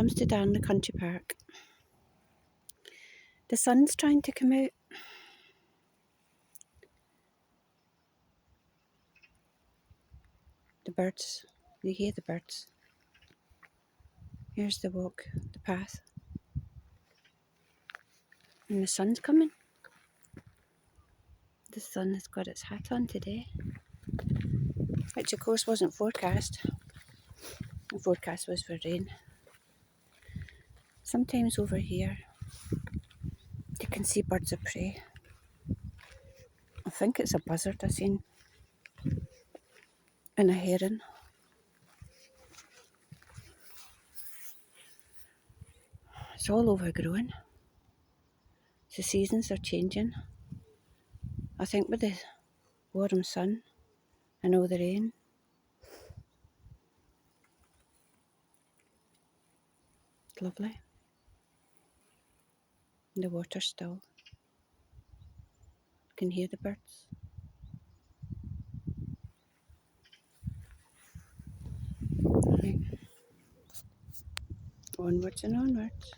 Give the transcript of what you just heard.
Darnley Country Park. The sun's trying to come out. The birds, you hear the birds. Here's the walk, the path. And the sun's coming. The sun has got its hat on today, which of course wasn't forecast. The forecast was for rain. Sometimes over here you can see birds of prey. I think it's a buzzard I seen, and a heron. It's all overgrown. The seasons are changing. I think with the warm sun and all the rain. It's lovely. The water's still. You can hear the birds. Right. Onwards and onwards.